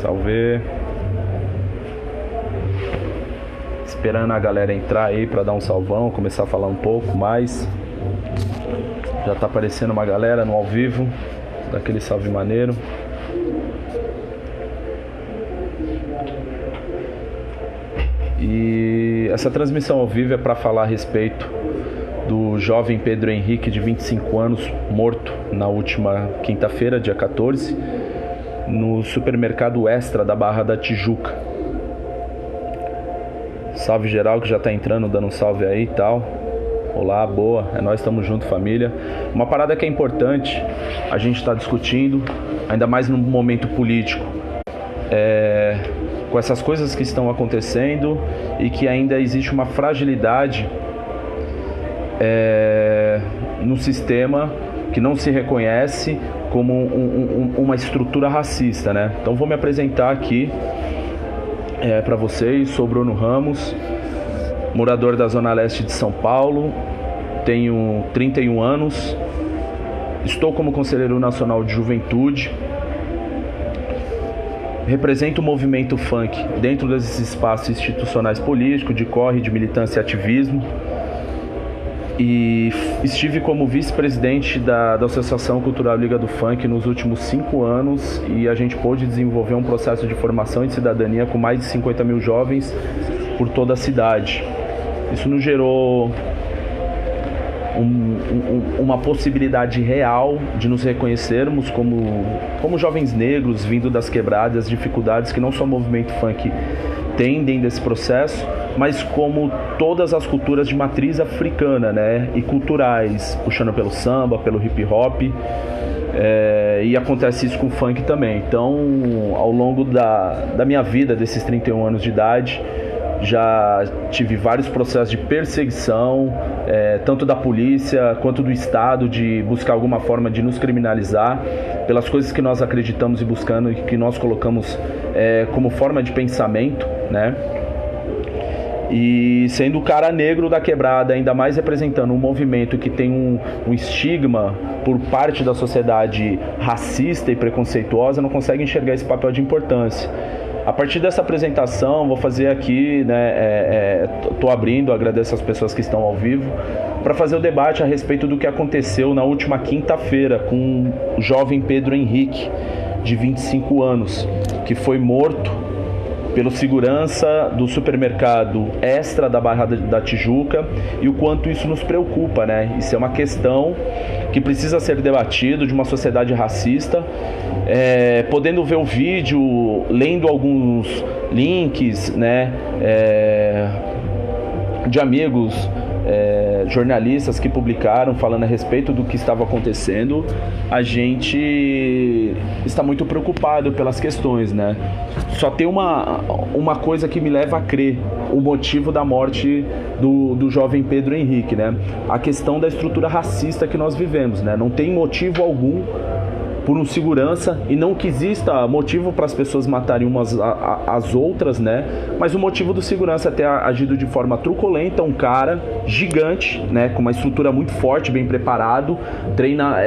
Salve. Esperando a galera entrar aí pra dar um salvão, começar a falar um pouco mais. Já tá aparecendo uma galera no ao vivo, daquele salve maneiro. E essa transmissão ao vivo é para falar a respeito do jovem Pedro Henrique, de 25 anos, morto na última quinta-feira, dia 14, no supermercado Extra da Barra da Tijuca. Salve geral que já tá entrando, dando um salve aí e tal. Olá, boa, é nós, estamos junto, família. Uma parada que é importante, a gente tá discutindo, ainda mais num momento político, com essas coisas que estão acontecendo e que ainda existe uma fragilidade no sistema que não se reconhece como uma estrutura racista, né? Então vou me apresentar aqui para vocês. Sou Bruno Ramos, morador da Zona Leste de São Paulo, tenho 31 anos, estou como conselheiro nacional de juventude, represento o movimento funk dentro desses espaços institucionais políticos, de corre, de militância e ativismo, e estive como vice-presidente da Associação Cultural Liga do Funk nos últimos 5 anos, e a gente pôde desenvolver um processo de formação e de cidadania com mais de 50 mil jovens por toda a cidade. Isso nos gerou uma possibilidade real de nos reconhecermos como jovens negros vindo das quebradas, dificuldades que não só o movimento funk tem dentro desse processo, mas como todas as culturas de matriz africana, né, e culturais, puxando pelo samba, pelo hip hop, e acontece isso com o funk também. Então, ao longo da minha vida, desses 31 anos de idade, já tive vários processos de perseguição, tanto da polícia quanto do Estado, de buscar alguma forma de nos criminalizar pelas coisas que nós acreditamos e buscando e que nós colocamos como forma de pensamento, né? E sendo o cara negro da quebrada, ainda mais representando um movimento que tem um estigma por parte da sociedade racista e preconceituosa, não consegue enxergar esse papel de importância. A partir dessa apresentação, vou fazer aqui, né, tô abrindo, agradeço as pessoas que estão ao vivo, para fazer o debate a respeito do que aconteceu na última quinta-feira com o jovem Pedro Henrique, de 25 anos, que foi morto pelo segurança do supermercado Extra da Barra da Tijuca, e o quanto isso nos preocupa, né? Isso é uma questão que precisa ser debatido de uma sociedade racista. Podendo ver o vídeo, lendo alguns links, né, de amigos jornalistas que publicaram falando a respeito do que estava acontecendo, a gente está muito preocupado pelas questões, né? Só tem uma coisa que me leva a crer o motivo da morte do jovem Pedro Henrique, né? A questão da estrutura racista que nós vivemos, né? Não tem motivo algum por um segurança, e não que exista motivo para as pessoas matarem umas as outras, né? Mas o motivo do segurança é ter agido de forma truculenta, um cara gigante, né? Com uma estrutura muito forte, bem preparado, treina,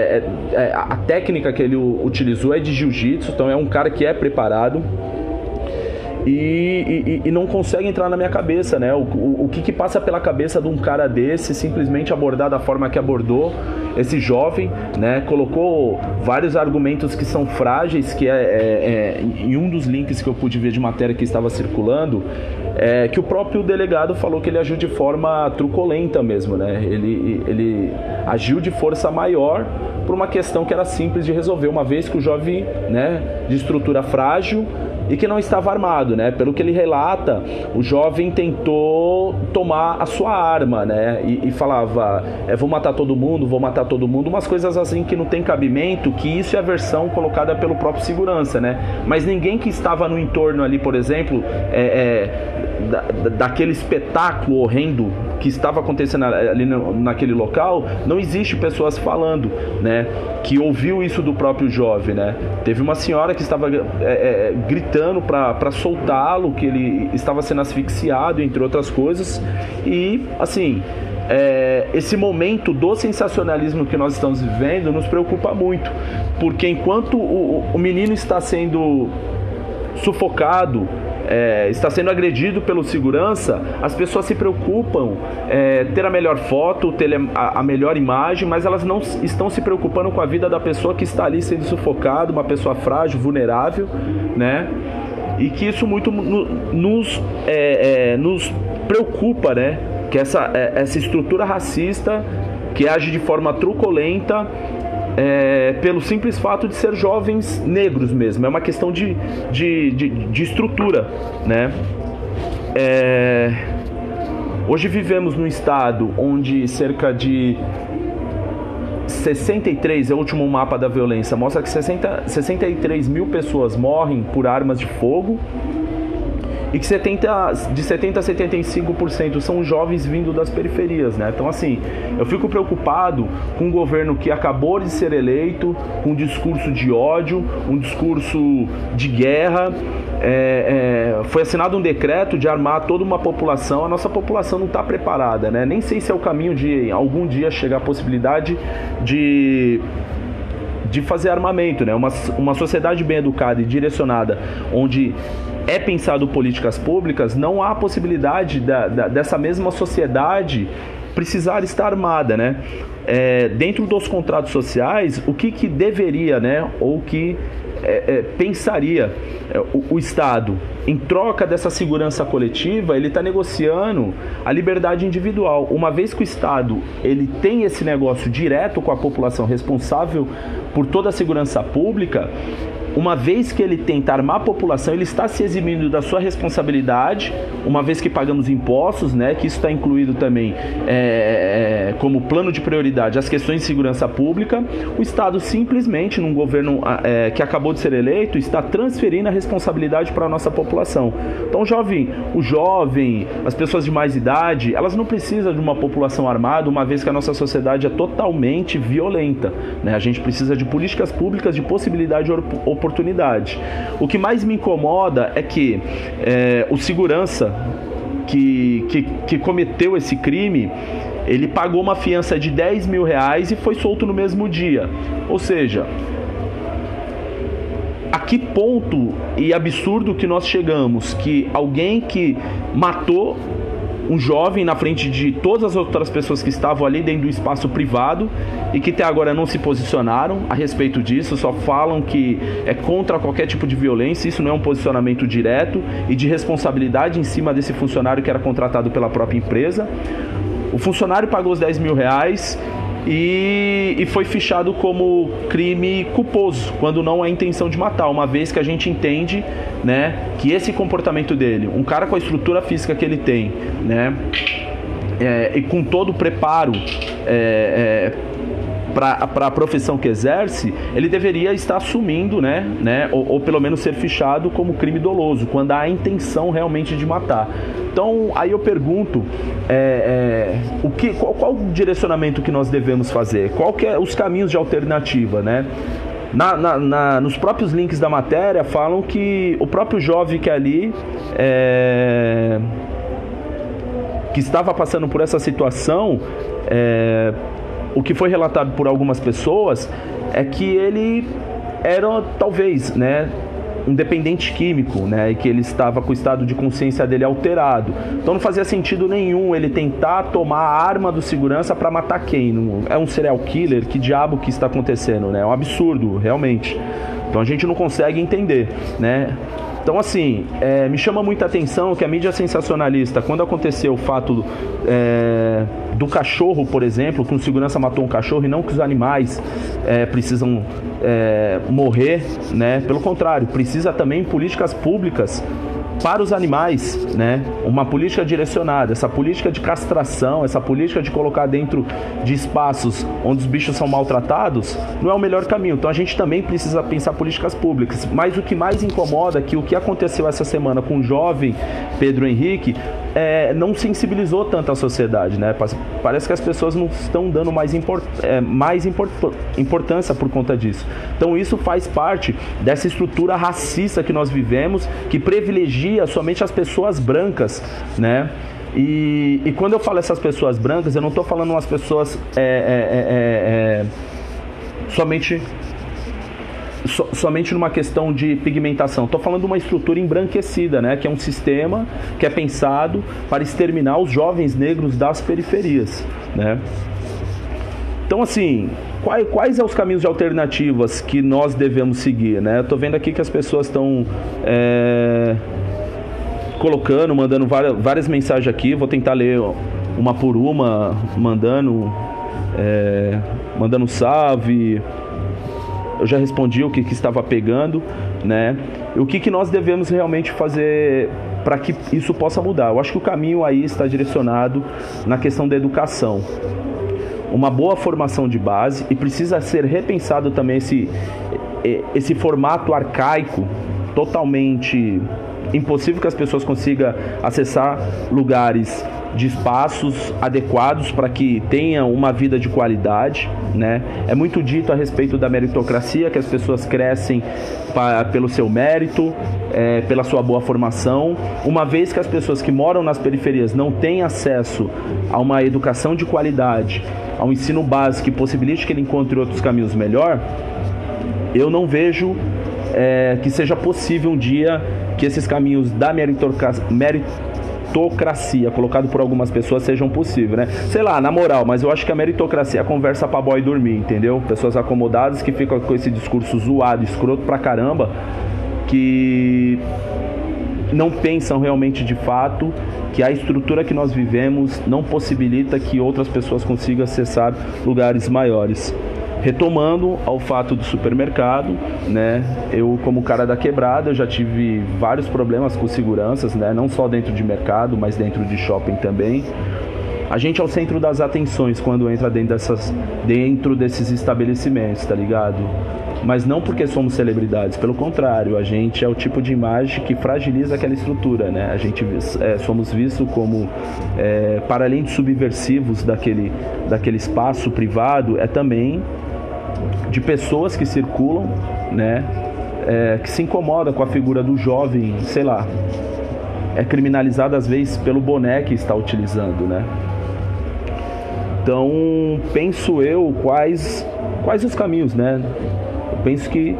a técnica que ele utilizou é de jiu-jitsu, então é um cara que é preparado. E não consegue entrar na minha cabeça, né? O que passa pela cabeça de um cara desse, simplesmente abordar da forma que abordou esse jovem, né? Colocou vários argumentos que são frágeis, que em um dos links que eu pude ver de matéria que estava circulando, que o próprio delegado falou que ele agiu de forma truculenta mesmo, né? Ele agiu de força maior por uma questão que era simples de resolver, uma vez que o jovem, né, de estrutura frágil e que não estava armado, né? Pelo que ele relata, o jovem tentou tomar a sua arma, né? E falava, vou matar todo mundo, umas coisas assim que não tem cabimento, que isso é a versão colocada pelo próprio segurança, né? Mas ninguém que estava no entorno ali, por exemplo, daquele espetáculo horrendo que estava acontecendo ali naquele local, não existe pessoas falando, né, que ouviu isso do próprio jovem, né? Teve uma senhora que estava gritando para soltá-lo, que ele estava sendo asfixiado, entre outras coisas. E assim, esse momento do sensacionalismo que nós estamos vivendo nos preocupa muito, porque enquanto o menino está sendo sufocado, está sendo agredido pelo segurança, as pessoas se preocupam ter a melhor foto, ter a melhor imagem, mas elas não estão se preocupando com a vida da pessoa que está ali sendo sufocada, uma pessoa frágil, vulnerável, né? E que isso muito nos preocupa, né? Que essa estrutura racista que age de forma truculenta, pelo simples fato de ser jovens negros mesmo. É uma questão de estrutura, né? Hoje vivemos num estado onde cerca de 63, é o último mapa da violência, mostra que 63 mil pessoas morrem por armas de fogo, e que de 70% a 75% são jovens vindo das periferias, né? Então, assim, eu fico preocupado com um governo que acabou de ser eleito, com um discurso de ódio, um discurso de guerra. Foi assinado um decreto de armar toda uma população. A nossa população não está preparada, né? Nem sei se é o caminho de algum dia chegar a possibilidade de fazer armamento, né? Uma sociedade bem educada e direcionada, onde é pensado políticas públicas, não há possibilidade dessa mesma sociedade precisar estar armada, né? Dentro dos contratos sociais, o que deveria, né? Ou que pensaria o Estado, em troca dessa segurança coletiva, ele está negociando a liberdade individual. Uma vez que o Estado ele tem esse negócio direto com a população, responsável por toda a segurança pública, uma vez que ele tenta armar a população, ele está se eximindo da sua responsabilidade, uma vez que pagamos impostos, né, que isso está incluído também como plano de prioridade as questões de segurança pública. O Estado simplesmente, num governo que acabou de ser eleito, está transferindo a responsabilidade para a nossa população. Então o jovem, as pessoas de mais idade, elas não precisam de uma população armada, uma vez que a nossa sociedade é totalmente violenta, né? A gente precisa de políticas públicas, de possibilidade de oportunidade. O que mais me incomoda é que o segurança que cometeu esse crime, ele pagou uma fiança de 10 mil reais e foi solto no mesmo dia. Ou seja, a que ponto e absurdo que nós chegamos, que alguém que matou um jovem na frente de todas as outras pessoas que estavam ali dentro do espaço privado e que até agora não se posicionaram a respeito disso, só falam que é contra qualquer tipo de violência. Isso não é um posicionamento direto e de responsabilidade em cima desse funcionário que era contratado pela própria empresa. O funcionário pagou os 10 mil reais e foi fichado como crime culposo, quando não há intenção de matar, uma vez que a gente entende, né, que esse comportamento dele, um cara com a estrutura física que ele tem, né, e com todo o preparo para a profissão que exerce, ele deveria estar assumindo, né, ou pelo menos ser fichado como crime doloso, quando há a intenção realmente de matar. Então, aí eu pergunto, qual o direcionamento que nós devemos fazer? Qual que é os caminhos de alternativa, né? Nos próprios links da matéria falam que o próprio jovem que ali que estava passando por essa situação, o que foi relatado por algumas pessoas é que ele era, talvez, né, um dependente químico, né, e que ele estava com o estado de consciência dele alterado. Então não fazia sentido nenhum ele tentar tomar a arma do segurança para matar quem? Não, é um serial killer? Que diabo que está acontecendo, né? É um absurdo, realmente. Então a gente não consegue entender, né? Então, assim, me chama muita atenção que a mídia sensacionalista, quando aconteceu o fato do cachorro, por exemplo, que um segurança matou um cachorro, e não que os animais precisam morrer, né? Pelo contrário, precisa também políticas públicas para os animais, né? Uma política direcionada, essa política de castração, essa política de colocar dentro de espaços onde os bichos são maltratados, não é o melhor caminho. Então a gente também precisa pensar políticas públicas. Mas o que mais incomoda é que o que aconteceu essa semana com o jovem Pedro Henrique não sensibilizou tanto a sociedade, né? Parece que as pessoas não estão dando mais importância por conta disso. Então isso faz parte dessa estrutura racista que nós vivemos, que privilegia somente as pessoas brancas, né? E quando eu falo essas pessoas brancas, eu não estou falando umas somente numa questão de pigmentação. Estou falando de uma estrutura embranquecida, né? Que é um sistema que é pensado para exterminar os jovens negros das periferias, né? Então, assim, quais são os caminhos de alternativas que nós devemos seguir, né? Eu tô vendo aqui que as pessoas estão colocando, mandando várias mensagens aqui. Vou tentar ler uma por uma, mandando salve. Eu já respondi o que estava pegando, né? O que nós devemos realmente fazer para que isso possa mudar? Eu acho que o caminho aí está direcionado na questão da educação. Uma boa formação de base, e precisa ser repensado também esse formato arcaico, totalmente impossível que as pessoas consigam acessar lugares de espaços adequados para que tenham uma vida de qualidade, né? É muito dito a respeito da meritocracia, que as pessoas crescem pelo seu mérito, pela sua boa formação, uma vez que as pessoas que moram nas periferias não têm acesso a uma educação de qualidade, a um ensino básico que possibilite que ele encontre outros caminhos melhor. Eu não vejo que seja possível um dia que esses caminhos da meritocracia, colocado por algumas pessoas, sejam possíveis, né? Sei lá, na moral, mas eu acho que a meritocracia é a conversa pra boy dormir, entendeu? Pessoas acomodadas que ficam com esse discurso zoado, escroto pra caramba, que não pensam realmente de fato que a estrutura que nós vivemos não possibilita que outras pessoas consigam acessar lugares maiores. Retomando ao fato do supermercado, né? Eu, como cara da quebrada, eu já tive vários problemas com seguranças, né? Não só dentro de mercado, mas dentro de shopping também. A gente é o centro das atenções quando entra dentro desses estabelecimentos, tá ligado? Mas não porque somos celebridades, pelo contrário, a gente é o tipo de imagem que fragiliza aquela estrutura, né? A gente somos vistos como, para além de subversivos daquele espaço privado, também de pessoas que circulam, né? Que se incomodam com a figura do jovem, sei lá, é criminalizado às vezes pelo boné que está utilizando, né? Então, penso eu, quais os caminhos, né? Eu penso que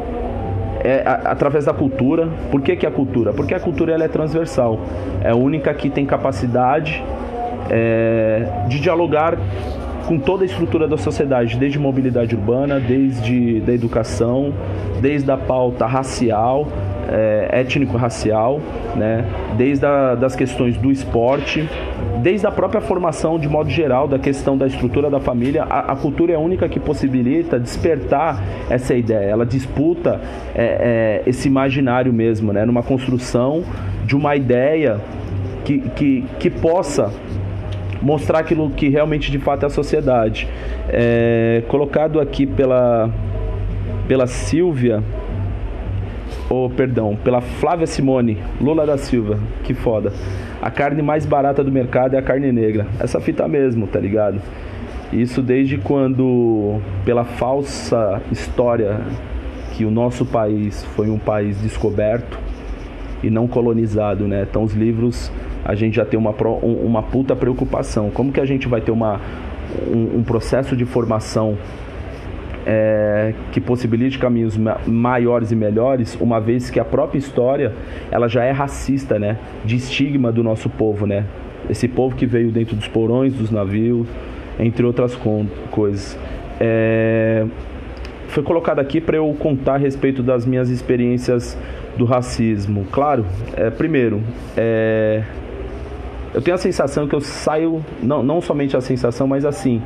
através da cultura. Por que a cultura? Porque a cultura ela é transversal, é a única que tem capacidade de dialogar com toda a estrutura da sociedade, desde mobilidade urbana, desde da educação, desde a pauta racial, étnico-racial, né? Desde das questões do esporte, desde a própria formação de modo geral, da questão da estrutura da família. A cultura é a única que possibilita despertar essa ideia, ela disputa esse imaginário mesmo, né? Numa construção de uma ideia que possa mostrar aquilo que realmente de fato é a sociedade. Colocado aqui pela Silvia, pela Flávia Simone Lula da Silva, que foda. A carne mais barata do mercado é a carne negra. Essa fita mesmo, tá ligado? Isso desde quando, pela falsa história que o nosso país foi um país descoberto e não colonizado, né? Então os livros, a gente já tem uma puta preocupação. Como que a gente vai ter um processo de formação que possibilite caminhos maiores e melhores, uma vez que a própria história ela já é racista, né? De estigma do nosso povo, né? Esse povo que veio dentro dos porões, dos navios, entre outras coisas. Foi colocado aqui para eu contar a respeito das minhas experiências do racismo. Claro, primeiro, eu tenho a sensação que eu saio, não somente a sensação, mas assim,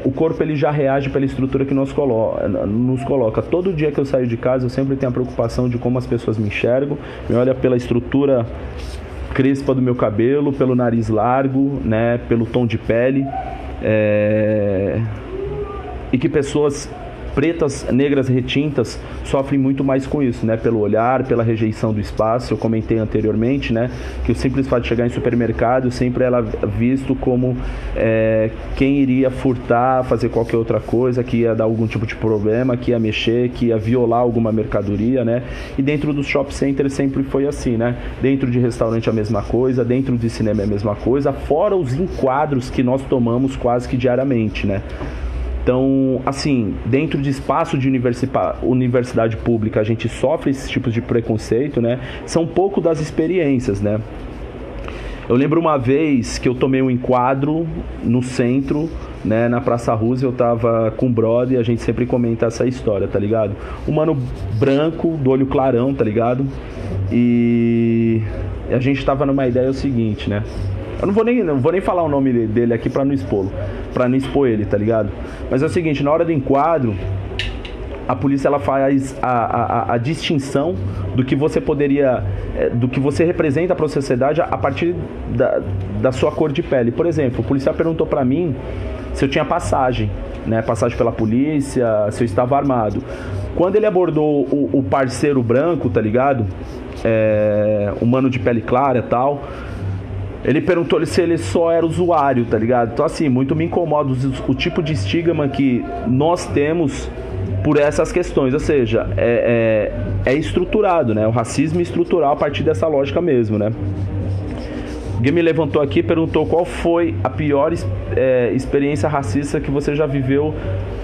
o corpo ele já reage pela estrutura que nos coloca. Todo dia que eu saio de casa, eu sempre tenho a preocupação de como as pessoas me enxergam, me olham pela estrutura crespa do meu cabelo, pelo nariz largo, né, pelo tom de pele, e que pessoas pretas, negras, retintas sofrem muito mais com isso, né? Pelo olhar, pela rejeição do espaço. Eu comentei anteriormente, né? Que o simples fato de chegar em supermercado sempre ela é visto como quem iria furtar, fazer qualquer outra coisa, que ia dar algum tipo de problema, que ia mexer, que ia violar alguma mercadoria, né? E dentro dos shopping centers sempre foi assim, né? Dentro de restaurante a mesma coisa, dentro de cinema é a mesma coisa, fora os enquadros que nós tomamos quase que diariamente, né? Então, assim, dentro de espaço de universidade pública, a gente sofre esses tipos de preconceito, né? São um pouco das experiências, né? Eu lembro uma vez que eu tomei um enquadro no centro, né, na Praça Roosevelt. Eu tava com o brother e a gente sempre comenta essa história, tá ligado? Um mano branco, do olho clarão, tá ligado? E a gente tava numa ideia, o seguinte, né? Eu não vou nem falar o nome dele aqui pra não expor ele, tá ligado? Mas é o seguinte, na hora do enquadro, a polícia ela faz a distinção do que você poderia, do que você representa para a sociedade a partir da sua cor de pele. Por exemplo, o policial perguntou para mim se eu tinha passagem, né, passagem pela polícia, se eu estava armado. Quando ele abordou o parceiro branco, tá ligado? Um mano de pele clara e tal, ele perguntou se ele só era usuário, tá ligado? Então, assim, muito me incomoda o tipo de estigma que nós temos por essas questões, ou seja, é estruturado, né? O racismo estrutural a partir dessa lógica mesmo, né? Alguém me levantou aqui e perguntou qual foi a pior experiência racista que você já viveu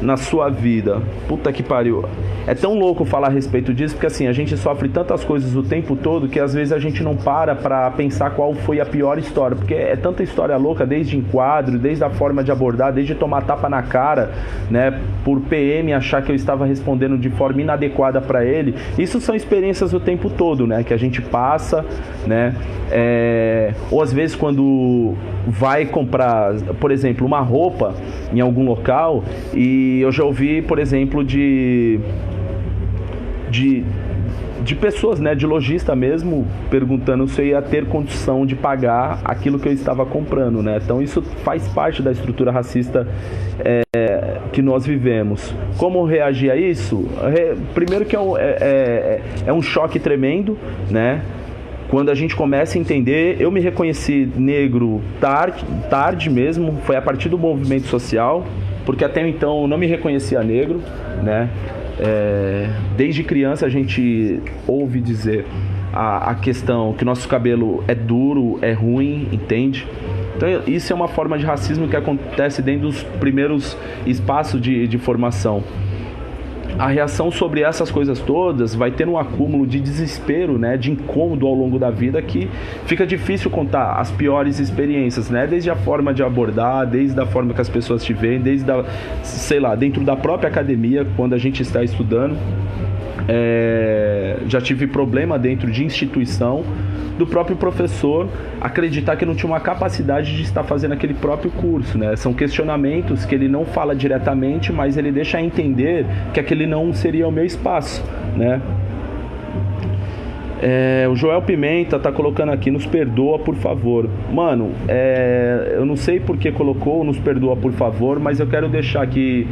na sua vida. Puta que pariu. É tão louco falar a respeito disso, porque assim, a gente sofre tantas coisas o tempo todo que às vezes a gente não para pensar qual foi a pior história, porque é tanta história louca, desde enquadro, desde a forma de abordar, desde tomar tapa na cara, né, por PM achar que eu estava respondendo de forma inadequada para ele. Isso são experiências o tempo todo, né, que a gente passa, né, ou às vezes quando vai comprar, por exemplo, uma roupa em algum local, e eu já ouvi, por exemplo, de pessoas, né, de lojista mesmo, perguntando se eu ia ter condição de pagar aquilo que eu estava comprando, né? Então isso faz parte da estrutura racista que nós vivemos. Como reagir a isso? Primeiro que é um choque tremendo, né? Quando a gente começa a entender, eu me reconheci negro tarde mesmo, foi a partir do movimento social, porque até então eu não me reconhecia negro, né? Desde criança a gente ouve dizer a questão que nosso cabelo é duro, é ruim, entende? Então isso é uma forma de racismo que acontece dentro dos primeiros espaços de formação. A reação sobre essas coisas todas vai ter um acúmulo de desespero, né, de incômodo ao longo da vida, que fica difícil contar as piores experiências, né, desde a forma de abordar, desde a forma que as pessoas te veem, desde sei lá, dentro da própria academia, quando a gente está estudando. Já tive problema dentro de instituição, do próprio professor acreditar que não tinha uma capacidade de estar fazendo aquele próprio curso, né? São questionamentos que ele não fala diretamente, mas ele deixa a entender que aquele não seria o meu espaço, né? O Joel Pimenta tá colocando aqui, nos perdoa, por favor. Mano, eu não sei por que colocou nos perdoa, por favor, mas eu quero deixar aqui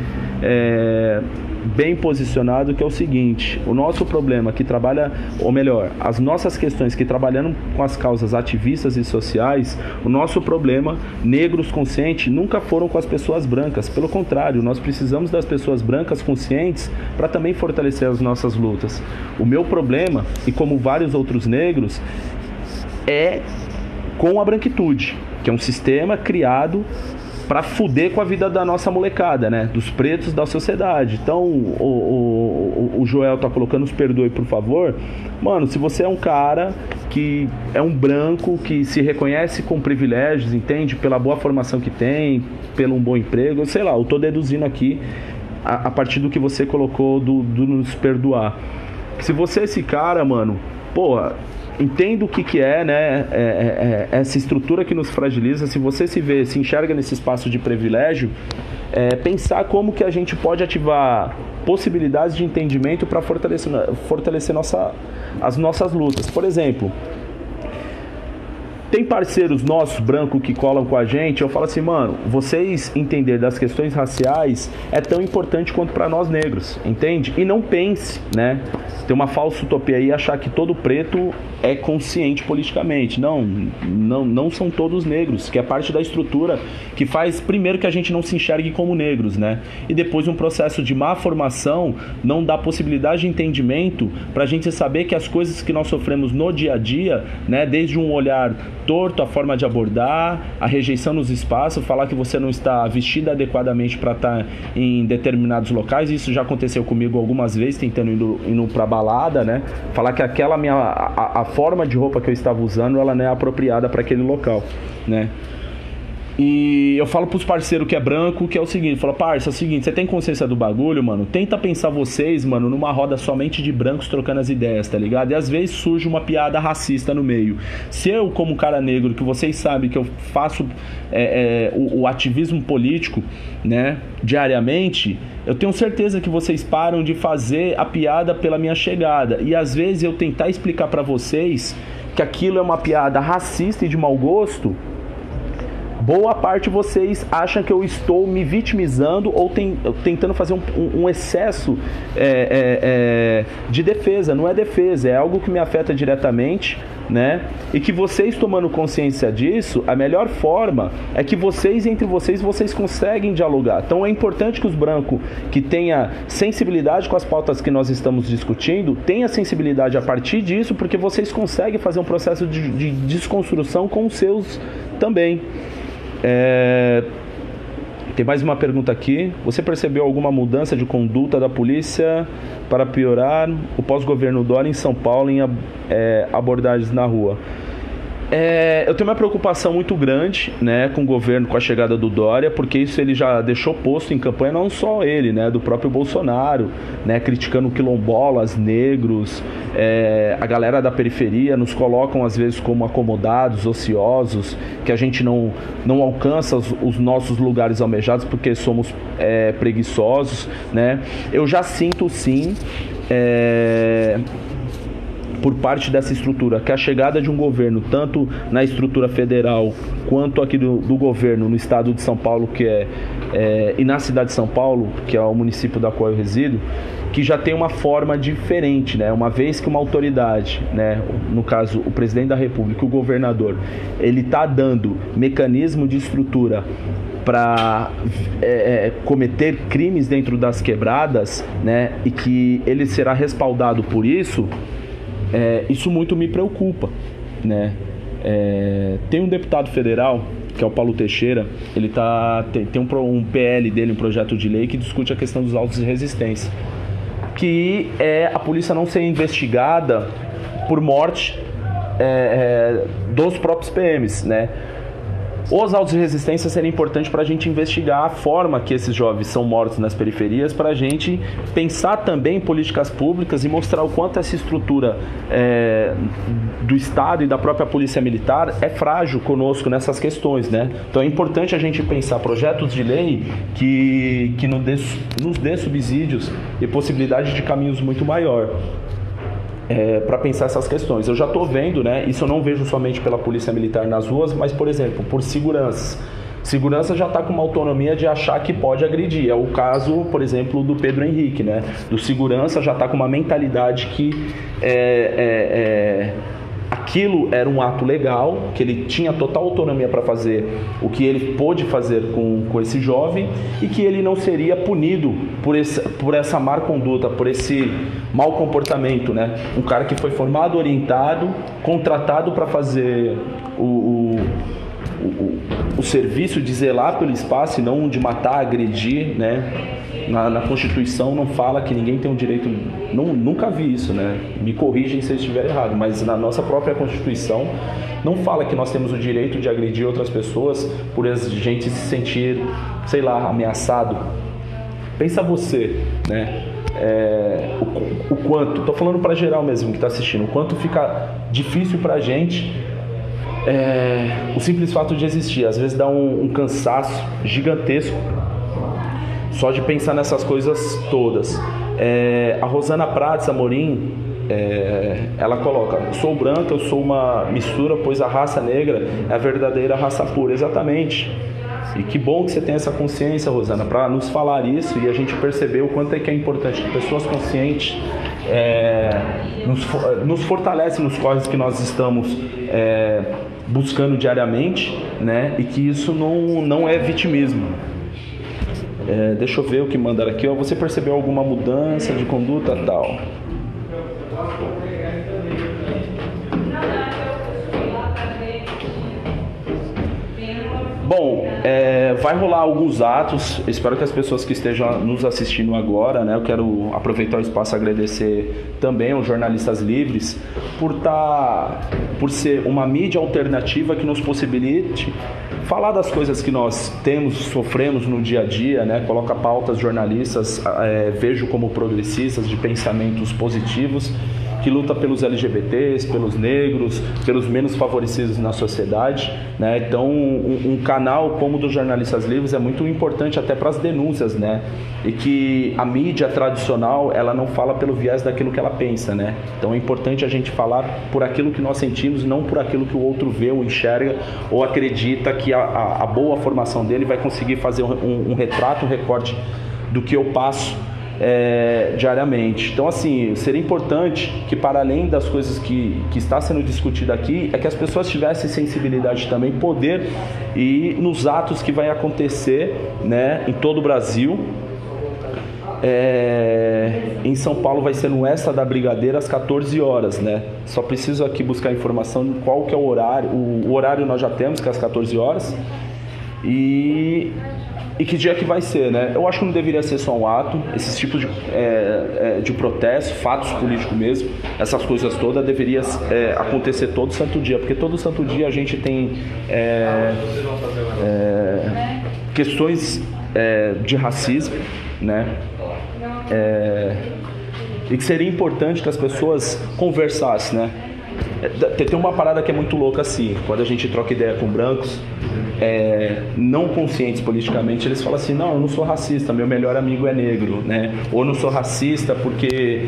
bem posicionado, que é o seguinte: o nosso problema que trabalha, ou melhor, as nossas questões que trabalhando com as causas ativistas e sociais, o nosso problema, negros conscientes, nunca foram com as pessoas brancas. Pelo contrário, nós precisamos das pessoas brancas conscientes para também fortalecer as nossas lutas. O meu problema, e como vários outros negros, é com a branquitude, que é um sistema criado para fuder com a vida da nossa molecada, né? Dos pretos da sociedade. Então, o Joel tá colocando os perdoe, por favor. Mano, se você é um cara que é um branco, que se reconhece com privilégios, entende? Pela boa formação que tem, pelo um bom emprego, sei lá, eu tô deduzindo aqui a partir do que você colocou do nos perdoar. Se você é esse cara, mano, porra, entenda o que é, né, essa estrutura que nos fragiliza. Se você se enxerga nesse espaço de privilégio, pensar como que a gente pode ativar possibilidades de entendimento para fortalecer as nossas lutas. Por exemplo, tem parceiros nossos, brancos, que colam com a gente. Eu falo assim, mano, vocês entender das questões raciais é tão importante quanto para nós negros, entende? E não pense, né, ter uma falsa utopia aí, achar que todo preto é consciente politicamente. Não são todos negros, que é parte da estrutura que faz, primeiro, que a gente não se enxergue como negros, né? E depois um processo de má formação não dá possibilidade de entendimento pra gente saber que as coisas que nós sofremos no dia a dia, né, desde um olhar torto a forma de abordar, a rejeição nos espaços, falar que você não está vestida adequadamente para estar em determinados locais. Isso já aconteceu comigo algumas vezes, tentando indo para balada, né? Falar que aquela a forma de roupa que eu estava usando, ela não é apropriada para aquele local, né? E eu falo pros parceiros que é branco, que é o seguinte, fala, parça, é o seguinte, você tem consciência do bagulho, mano? Tenta pensar vocês, mano, numa roda somente de brancos trocando as ideias, tá ligado? E às vezes surge uma piada racista no meio. Se eu, como cara negro, que vocês sabem que eu faço o ativismo político, né, diariamente, eu tenho certeza que vocês param de fazer a piada pela minha chegada. E às vezes eu tentar explicar pra vocês que aquilo é uma piada racista e de mau gosto, boa parte de vocês acham que eu estou me vitimizando ou tentando fazer um excesso de defesa. Não é defesa, é algo que me afeta diretamente, né? E que vocês tomando consciência disso, a melhor forma é que vocês, entre vocês conseguem dialogar. Então é importante que os brancos que tenha sensibilidade com as pautas que nós estamos discutindo, tenha sensibilidade a partir disso, porque vocês conseguem fazer um processo de desconstrução com os seus também. Tem mais uma pergunta aqui. Você percebeu alguma mudança de conduta da polícia para piorar o pós-governo Dória em São Paulo em abordagens na rua? Eu tenho uma preocupação muito grande, né, com o governo, com a chegada do Dória, porque isso ele já deixou posto em campanha, não só ele, né, do próprio Bolsonaro, né, criticando quilombolas, negros, a galera da periferia, nos colocam às vezes como acomodados, ociosos, que a gente não alcança os nossos lugares almejados porque somos preguiçosos, né. Eu já sinto sim, por parte dessa estrutura, que a chegada de um governo, tanto na estrutura federal, quanto aqui do governo no estado de São Paulo, e na cidade de São Paulo, que é o município da qual eu resido, que já tem uma forma diferente, né? Uma vez que uma autoridade, né, no caso o presidente da República, o governador, ele está dando mecanismo de estrutura para cometer crimes dentro das quebradas, né, e que ele será respaldado por isso, isso muito me preocupa, né? Tem um deputado federal, que é o Paulo Teixeira, ele tem um PL dele, um projeto de lei que discute a questão dos autos de resistência, que é a polícia não ser investigada por morte dos próprios PMs, né? Os autos de resistência seria importante para a gente investigar a forma que esses jovens são mortos nas periferias, para a gente pensar também em políticas públicas e mostrar o quanto essa estrutura do Estado e da própria Polícia Militar é frágil conosco nessas questões, né? Então é importante a gente pensar projetos de lei que nos dê subsídios e possibilidade de caminhos muito maior. Para pensar essas questões. Eu já estou vendo, né? Isso eu não vejo somente pela Polícia Militar nas ruas, mas, por exemplo, por segurança. Segurança já está com uma autonomia de achar que pode agredir. É o caso, por exemplo, do Pedro Henrique, né? Do segurança já está com uma mentalidade que aquilo era um ato legal, que ele tinha total autonomia para fazer o que ele pôde fazer com esse jovem e que ele não seria punido por essa má conduta, por esse mau comportamento, né? Um cara que foi formado, orientado, contratado para fazer o serviço de zelar pelo espaço e não de matar, agredir, né? Na Constituição não fala que ninguém tem o direito... Nunca vi isso, né? Me corrigem se eu estiver errado, mas na nossa própria Constituição não fala que nós temos o direito de agredir outras pessoas por a gente se sentir, sei lá, ameaçado. Pensa você, né? O quanto... Tô falando para geral mesmo que está assistindo. O quanto fica difícil para a gente... o simples fato de existir. Às vezes dá um cansaço gigantesco só de pensar nessas coisas todas. A Rosana Prates Amorim, ela coloca: sou branca, eu sou uma mistura, pois a raça negra é a verdadeira raça pura. Exatamente. E que bom que você tem essa consciência, Rosana, para nos falar isso e a gente perceber o quanto que é importante que pessoas conscientes nos fortalecem nos corres que nós estamos buscando diariamente, né? E que isso não é vitimismo. Deixa eu ver o que mandaram aqui. Você percebeu alguma mudança de conduta tal? Bom, vai rolar alguns atos. Espero que as pessoas que estejam nos assistindo agora, né, eu quero aproveitar o espaço e agradecer também aos Jornalistas Livres por ser uma mídia alternativa que nos possibilite falar das coisas que nós sofremos no dia a dia, né? Coloca pautas jornalistas, vejo como progressistas, de pensamentos positivos, que luta pelos LGBTs, pelos negros, pelos menos favorecidos na sociedade, né? Então, um canal como o dos Jornalistas Livres é muito importante até para as denúncias, né? E que a mídia tradicional, ela não fala pelo viés daquilo que ela pensa, né? Então é importante a gente falar por aquilo que nós sentimos, não por aquilo que o outro vê ou enxerga ou acredita que a boa formação dele vai conseguir fazer um retrato, um recorte do que eu passo diariamente. Então, assim, seria importante que, para além das coisas que está sendo discutida aqui, é que as pessoas tivessem sensibilidade também, poder ir nos atos que vai acontecer, né, em todo o Brasil. Em São Paulo vai ser no Extra da Brigadeira às 14 horas, né? Só preciso aqui buscar informação de qual que é o horário. O horário nós já temos, que é às 14 horas. E que dia que vai ser, né? Eu acho que não deveria ser só um ato, esses tipos de protesto, fatos políticos mesmo, essas coisas todas deveriam acontecer todo santo dia, porque todo santo dia a gente tem questões de racismo, né? E que seria importante que as pessoas conversassem, né? Tem uma parada que é muito louca assim, quando a gente troca ideia com brancos, não conscientes politicamente, eles falam assim: não, eu não sou racista, meu melhor amigo é negro, né? Ou não sou racista porque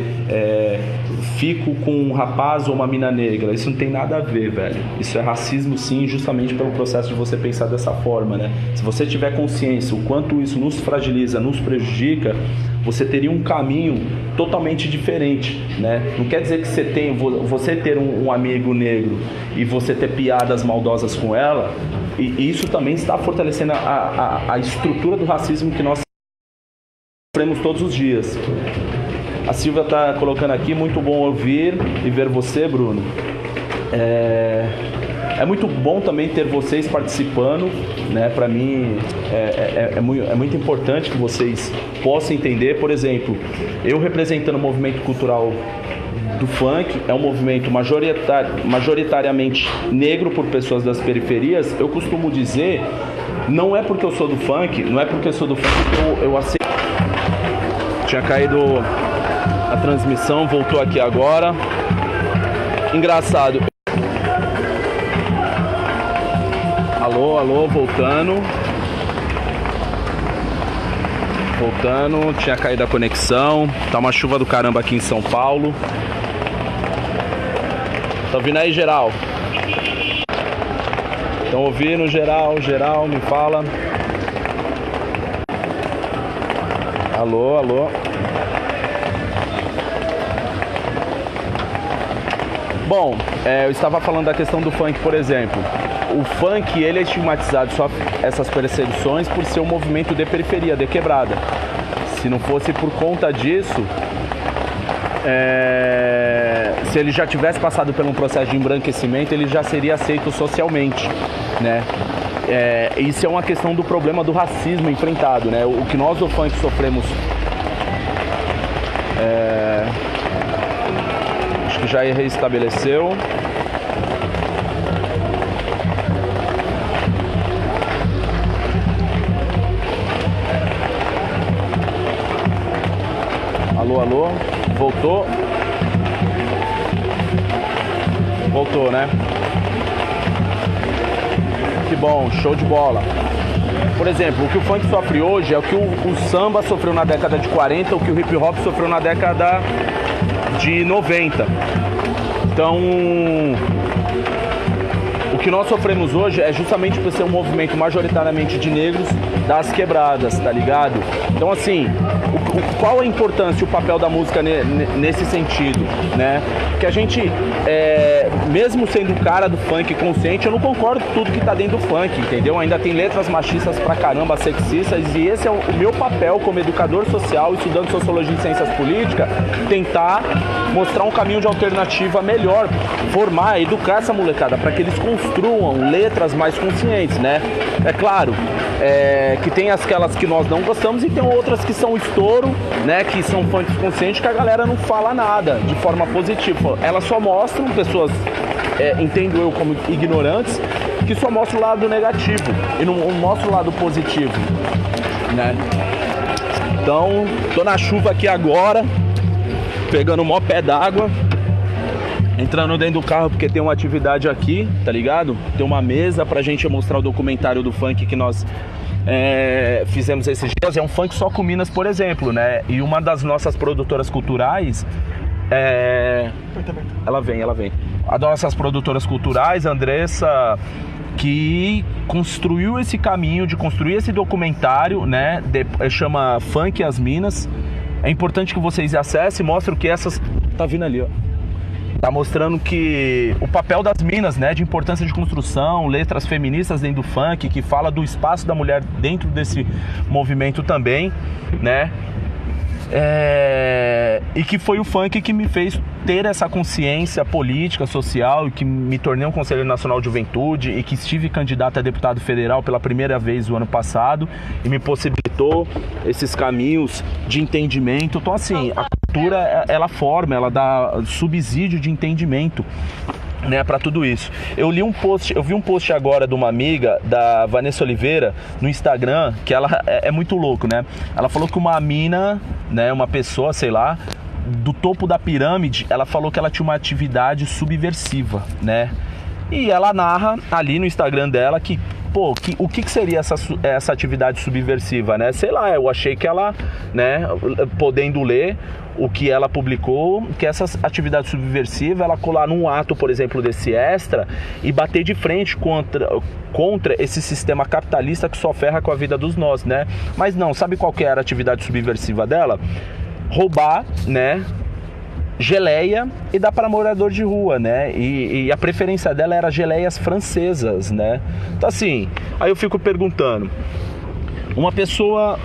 fico com um rapaz ou uma mina negra. Isso não tem nada a ver, velho. Isso é racismo, sim, justamente pelo processo de você pensar dessa forma, né? Se você tiver consciência o quanto isso nos fragiliza, nos prejudica, você teria um caminho totalmente diferente, né? Não quer dizer que você ter um amigo negro e você ter piadas maldosas com ela, e isso também está fortalecendo a estrutura do racismo que nós sofremos todos os dias. A Silvia está colocando aqui: muito bom ouvir e ver você, Bruno. É muito bom também ter vocês participando, né? Para mim é muito importante que vocês possam entender. Por exemplo, eu representando o movimento cultural do funk, é um movimento majoritariamente negro por pessoas das periferias. Eu costumo dizer, não é porque eu sou do funk, que eu aceito. Tinha caído a transmissão, voltou aqui agora. Engraçado. Alô, voltando, tinha caído a conexão, tá uma chuva do caramba aqui em São Paulo. Tá ouvindo aí, geral? Estão ouvindo, geral, me fala. Alô. Bom, eu estava falando da questão do funk, por exemplo. O funk, ele é estigmatizado, só essas perseguições, por ser um movimento de periferia, de quebrada. Se não fosse por conta disso, se ele já tivesse passado por um processo de embranquecimento, ele já seria aceito socialmente, né? Isso é uma questão do problema do racismo enfrentado, né? O que nós do funk sofremos, acho que já reestabeleceu. Alô, voltou, né? Que bom, show de bola. Por exemplo, o que o funk sofre hoje é o que o samba sofreu na década de 40, o que o hip hop sofreu na década de 90. Então, o que nós sofremos hoje é justamente por ser um movimento majoritariamente de negros das quebradas, tá ligado? Então, assim, qual a importância e o papel da música nesse sentido, né? Que a gente, mesmo sendo cara do funk consciente, eu não concordo com tudo que tá dentro do funk, entendeu? Ainda tem letras machistas pra caramba, sexistas, e esse é o meu papel como educador social, estudando sociologia e ciências políticas, tentar mostrar um caminho de alternativa melhor, formar, educar essa molecada para que eles construam letras mais conscientes, né? É claro que tem aquelas que nós não gostamos e tem outras que são estouro, né? Que são funks conscientes que a galera não fala nada de forma positiva. Elas só mostram pessoas, entendo eu como ignorantes, que só mostram o lado negativo e não mostram o lado positivo, né? Então, tô na chuva aqui agora, pegando o maior pé d'água, entrando dentro do carro porque tem uma atividade aqui, tá ligado? Tem uma mesa pra gente mostrar o documentário do funk que nós fizemos esses dias. É um funk só com Minas, por exemplo, né? E uma das nossas produtoras culturais, ela vem. A nossas produtoras culturais, Andressa, que construiu esse caminho de construir esse documentário, né? Chama Funk e as Minas. É importante que vocês acessem, mostrem que essas... Tá vindo ali, ó. Tá mostrando que o papel das minas, né? De importância de construção, letras feministas dentro do funk, que fala do espaço da mulher dentro desse movimento também, né? E que foi o funk que me fez ter essa consciência política, social, e que me tornei um conselheiro nacional de juventude e que estive candidato a deputado federal pela primeira vez o ano passado e me possibilitou esses caminhos de entendimento. Então, assim, a cultura, ela forma, ela dá subsídio de entendimento, né, para tudo isso. Eu vi um post agora de uma amiga, da Vanessa Oliveira, no Instagram, que ela é muito louco, né? Ela falou que uma mina, né, uma pessoa, sei lá, do topo da pirâmide, ela falou que ela tinha uma atividade subversiva, né? E ela narra ali no Instagram dela que, pô, o que seria essa atividade subversiva, né? Sei lá, eu achei que ela, né, podendo ler o que ela publicou, que essa atividade subversiva, ela colar num ato, por exemplo, desse Extra e bater de frente contra esse sistema capitalista que só ferra com a vida dos nós, né? Mas não, sabe qual que era a atividade subversiva dela? Roubar, né, geleia e dar para morador de rua, né? E a preferência dela era geleias francesas, né? Então, assim, aí eu fico perguntando, uma pessoa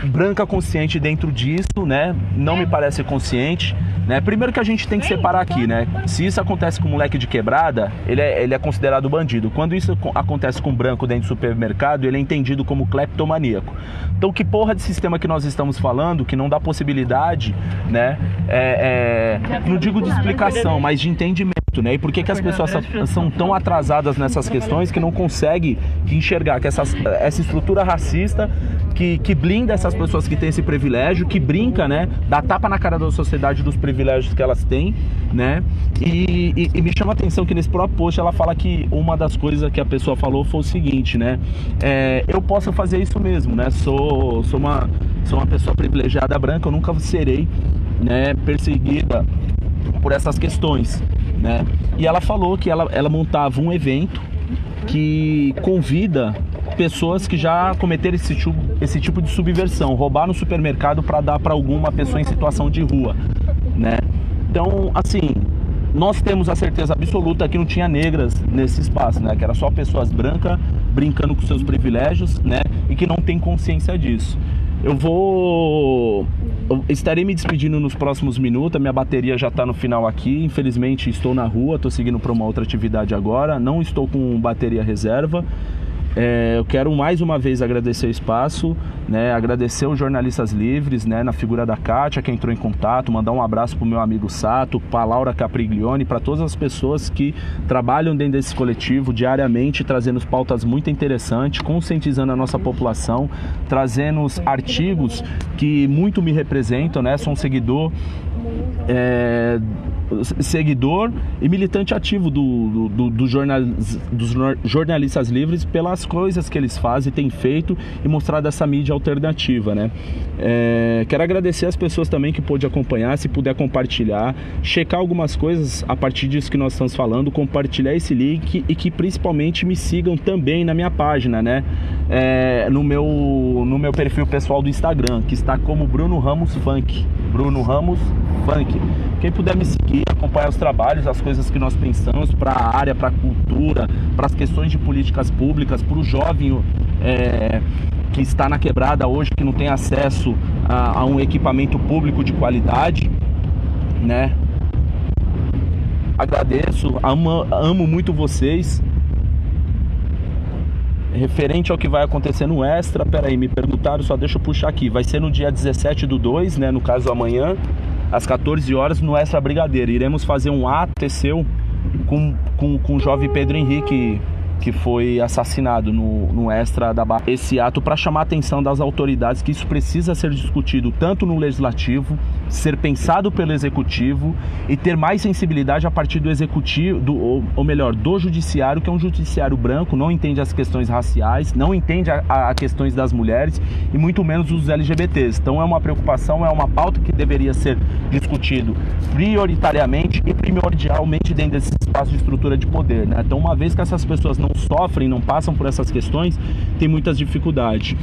branca consciente dentro disso, né? Não me parece consciente, né? Primeiro que a gente tem que separar aqui, né? Se isso acontece com um moleque de quebrada, ele é considerado bandido. Quando isso acontece com um branco dentro do supermercado, ele é entendido como cleptomaníaco. Então, que porra de sistema que nós estamos falando, que não dá possibilidade, né? Não digo de explicação, mas de entendimento, né? E por que as pessoas são tão atrasadas nessas questões que não conseguem enxergar que essa estrutura racista que blinda essas pessoas que têm esse privilégio, que brinca, né? Dá tapa na cara da sociedade dos privilégios que elas têm, né? E me chama a atenção que nesse próprio post ela fala que uma das coisas que a pessoa falou foi o seguinte, né? Eu posso fazer isso mesmo, né? Sou uma pessoa privilegiada branca, eu nunca serei, né, perseguida por essas questões, né? E ela falou que ela montava um evento que convida pessoas que já cometeram esse tipo de subversão, roubar no supermercado para dar para alguma pessoa em situação de rua, né? Então, assim, nós temos a certeza absoluta que não tinha negras nesse espaço, né? Que era só pessoas brancas brincando com seus privilégios, né? E que não tem consciência disso. Eu estarei me despedindo nos próximos minutos, a minha bateria já está no final aqui, infelizmente estou na rua, estou seguindo para uma outra atividade agora, não estou com bateria reserva. Eu quero mais uma vez agradecer o espaço, né, agradecer os jornalistas livres, né, na figura da Kátia, que entrou em contato, mandar um abraço para o meu amigo Sato, para a Laura Capriglione, para todas as pessoas que trabalham dentro desse coletivo diariamente, trazendo pautas muito interessantes, conscientizando a nossa população, trazendo artigos que muito me representam, né, sou um seguidor e militante ativo dos jornalistas livres pelas coisas que eles fazem, têm feito e mostrado essa mídia alternativa, né? Quero agradecer as pessoas também que pôde acompanhar, se puder compartilhar, checar algumas coisas a partir disso que nós estamos falando, compartilhar esse link e que principalmente me sigam também na minha página, né? No meu perfil pessoal do Instagram, que está como Bruno Ramos Funk. Bruno Ramos Funk. Quem puder me seguir, acompanhar os trabalhos, as coisas que nós pensamos para a área, para a cultura, para as questões de políticas públicas, para o jovem que está na quebrada hoje, que não tem acesso a um equipamento público de qualidade, né? Agradeço, amo muito vocês. Referente ao que vai acontecer no Extra, peraí, me perguntaram, só deixa eu puxar aqui. Vai ser no dia 17/2, né? No caso amanhã, às 14 horas, no Extra Brigadeiro. Iremos fazer um ato seu com o jovem Pedro Henrique, que foi assassinado no Extra da Barra. Esse ato para chamar a atenção das autoridades que isso precisa ser discutido tanto no Legislativo, ser pensado pelo Executivo e ter mais sensibilidade a partir do Executivo, ou melhor, do Judiciário, que é um judiciário branco, não entende as questões raciais, não entende as questões das mulheres e muito menos os LGBTs. Então é uma preocupação, é uma pauta que deveria ser discutido prioritariamente e primordialmente dentro desse espaço de estrutura de poder, né? Então, uma vez que essas pessoas não sofrem, não passam por essas questões, tem muitas dificuldades.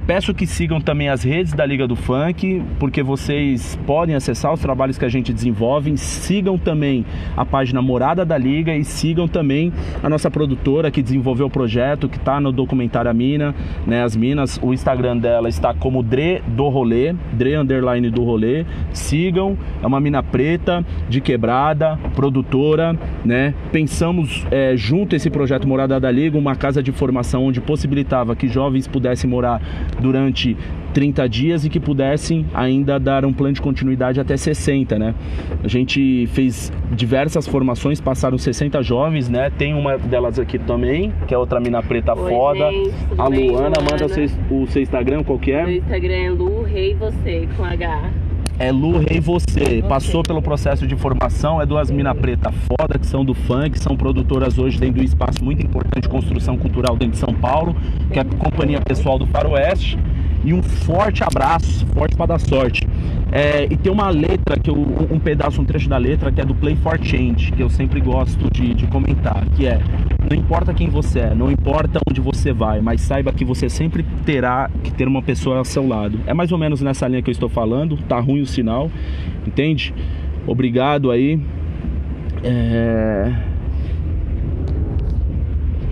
Peço que sigam também as redes da Liga do Funk, porque vocês podem acessar os trabalhos que a gente desenvolve. Sigam também a página Morada da Liga e sigam também a nossa produtora que desenvolveu o projeto, que está no documentário A Mina, né? As Minas, o Instagram dela está como Dre do Rolê, Dre_ do Rolê. Sigam, é uma mina preta, de quebrada, produtora, né? Pensamos junto esse projeto Morada da Liga, uma casa de formação onde possibilitava que jovens pudessem morar durante 30 dias e que pudessem ainda dar um plano de continuidade até 60, né? A gente fez diversas formações, passaram 60 jovens, né? Tem uma delas aqui também, que é outra mina preta. Oi, foda. Gente, a Luana, manda o seu Instagram, qual que é? Meu Instagram é Lu Rei Você, com H. É Lu Rei Você, passou pelo processo de formação, é duas mina preta foda, que são do funk, são produtoras hoje dentro do espaço muito importante de construção cultural dentro de São Paulo, que é a companhia pessoal do Faroeste. E um forte abraço, forte para dar sorte. E tem uma letra, um pedaço, um trecho da letra, que é do Play for Change, que eu sempre gosto de comentar, que é: não importa quem você é, não importa onde você vai, mas saiba que você sempre terá que ter uma pessoa ao seu lado. É mais ou menos nessa linha que eu estou falando, tá ruim o sinal, entende? Obrigado aí.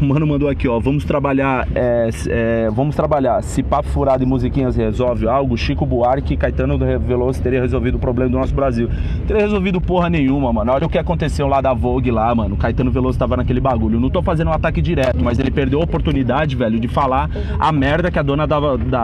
O mano mandou aqui, ó: vamos trabalhar, se papo furado e musiquinhas resolve algo, Chico Buarque e Caetano Veloso teria resolvido o problema do nosso Brasil. Teria resolvido porra nenhuma, mano. Olha o que aconteceu lá da Vogue lá, mano. O Caetano Veloso tava naquele bagulho. Eu não tô fazendo um ataque direto, mas ele perdeu a oportunidade, velho, de falar a merda que a dona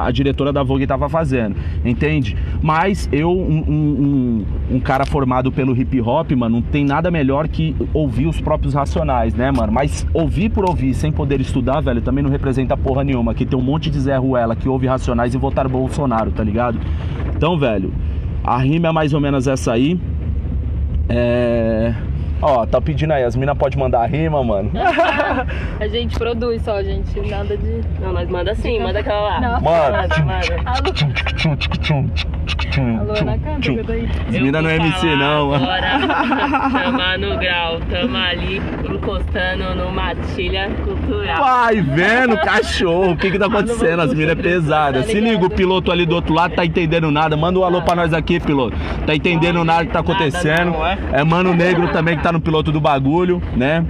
a diretora da Vogue tava fazendo, entende? Mas eu, um cara formado pelo hip hop, mano, não tem nada melhor que ouvir os próprios Racionais, né, mano? Mas ouvir por ouvir sem poder estudar, velho, também não representa porra nenhuma. Aqui tem um monte de Zé Ruela que ouve Racionais e votaram Bolsonaro, tá ligado? Então, velho, a rima é mais ou menos essa aí. Ó, tá pedindo aí, as minas pode mandar a rima, mano. A gente produz só, gente, nada de... Não, nós manda sim, manda aquela lá. Não. Mano. Alô, na câmera daí. As minas não é MC não, mano. Agora, tamo no grau, tamo ali encostando numa tilha cultural. Vai vendo, cachorro, o que tá acontecendo? As minas é pesada. Se liga o piloto ali do outro lado, tá entendendo nada. Manda um alô pra nós aqui, piloto. Tá entendendo nada que tá acontecendo. É Mano Negro também que tá no piloto do bagulho, né?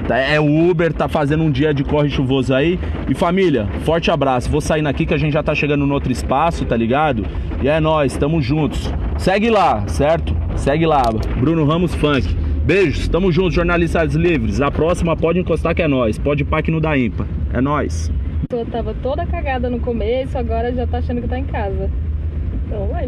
É o Uber, tá fazendo um dia de corre chuvoso aí. E família, forte abraço. Vou saindo aqui que a gente já tá chegando no outro espaço, tá ligado? E é nóis, tamo juntos. Segue lá, certo? Segue lá, Bruno Ramos Funk. Beijos, tamo juntos, jornalistas livres. A próxima pode encostar que é nóis. Pode pá que não dá ímpar. É nóis. Eu tava toda cagada no começo, agora já tá achando que tá em casa. Então, vai,